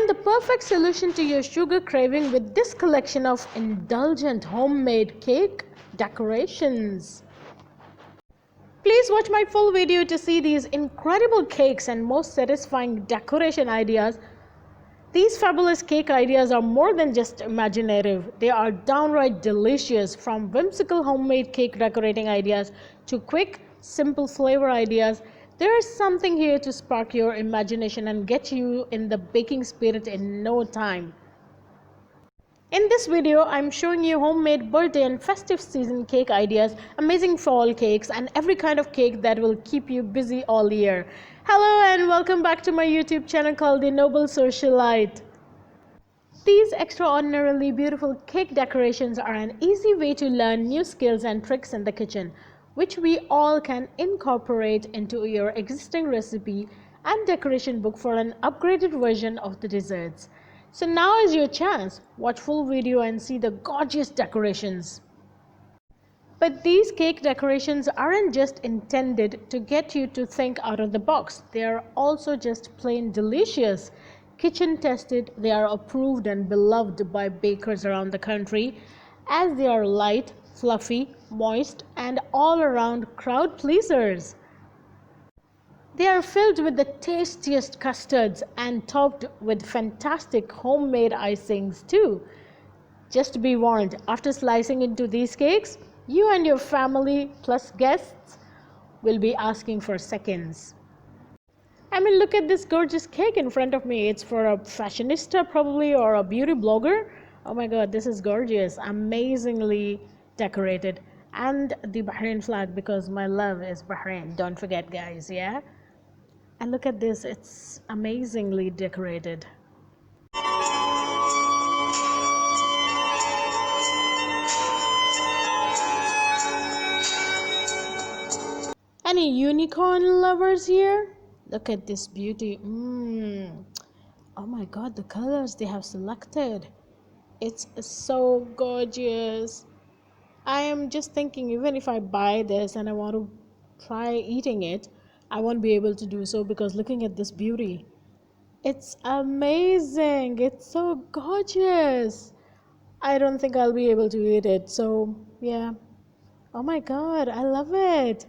Find the perfect solution to your sugar craving with this collection of indulgent homemade cake decorations. Please watch my full video to see these incredible cakes and most satisfying decoration ideas. These fabulous cake ideas are more than just imaginative. They are downright delicious, from whimsical homemade cake decorating ideas to quick, simple flavor ideas. There is something here to spark your imagination and get you in the baking spirit in no time. In this video, I'm showing you homemade birthday and festive season cake ideas, amazing fall cakes, and every kind of cake that will keep you busy all year. Hello and welcome back to my YouTube channel called The Noble Socialite. These extraordinarily beautiful cake decorations are an easy way to learn new skills and tricks in the kitchen, which we all can incorporate into your existing recipe and decoration book for an upgraded version of the desserts. So now is your chance. Watch full video and see the gorgeous decorations. But these cake decorations aren't just intended to get you to think out of the box. They are also just plain delicious. Kitchen tested, they are approved and beloved by bakers around the country, as they are light, fluffy, moist, and all around crowd pleasers. They are filled with the tastiest custards and topped with fantastic homemade icings too. Just be warned, after slicing into these cakes, you and your family plus guests will be asking for seconds. I mean, look at this gorgeous cake in front of me. It's for a fashionista probably, or a beauty blogger. Oh my god, this is gorgeous, amazingly decorated. And the Bahrain flag, because my love is Bahrain. Don't forget, guys, yeah? And look at this, it's amazingly decorated. Any unicorn lovers here? Look at this beauty. Oh my god, the colors they have selected. It's so gorgeous. I am just thinking, even if I buy this and I want to try eating it, I won't be able to do so, because looking at this beauty, it's amazing. It's so gorgeous. I don't think I'll be able to eat it. So yeah. Oh my god, I love it.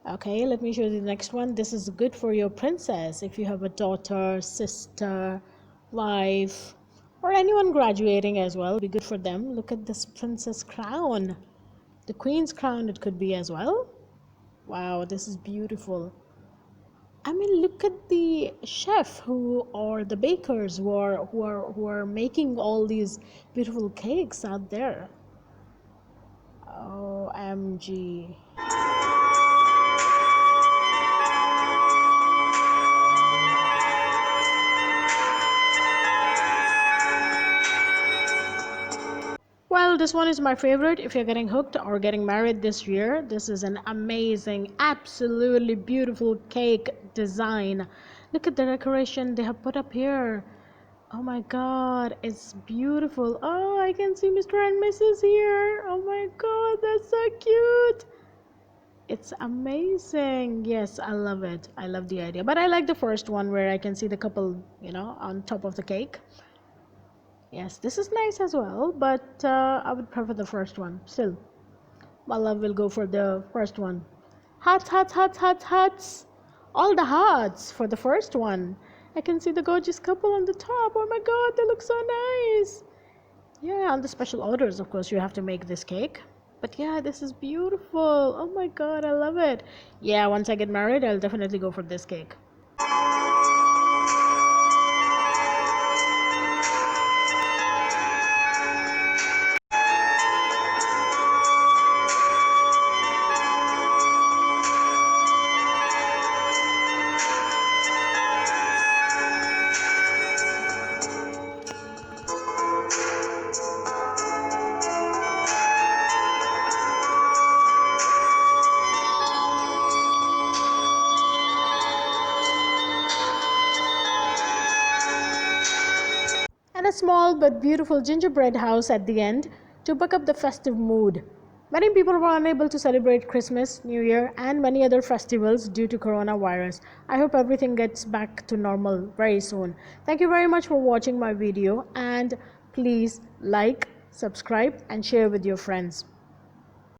Okay, let me show you the next one. This is good for your princess. If you have a daughter, sister, wife, or anyone graduating as well, it'll be good for them. Look at this princess crown. The queen's crown it could be as well. Wow, this is beautiful. I mean, look at the chef or the bakers who are making all these beautiful cakes out there. OMG. Well, this one is my favorite. If you're getting hooked or getting married this year, this is an amazing, absolutely beautiful cake design. Look at the decoration they have put up here. Oh my god, it's beautiful. Oh, I can see Mr. and Mrs. here. Oh my god, that's so cute. It's amazing. Yes, I love it. I love the idea. But I like the first one where I can see the couple, on top of the cake. Yes, this is nice as well, but I would prefer the first one. Still, my love will go for the first one. Hearts, hearts, hearts, hearts, hearts. All the hearts for the first one. I can see the gorgeous couple on the top. Oh my god, they look so nice. Yeah, on the special orders, of course, you have to make this cake. But yeah, this is beautiful. Oh my god, I love it. Yeah, once I get married, I'll definitely go for this cake. And a small but beautiful gingerbread house at the end to buck up the festive mood. Many people were unable to celebrate Christmas, New Year, and many other festivals due to coronavirus. I hope everything gets back to normal very soon. Thank you very much for watching my video, and please like, subscribe, and share with your friends.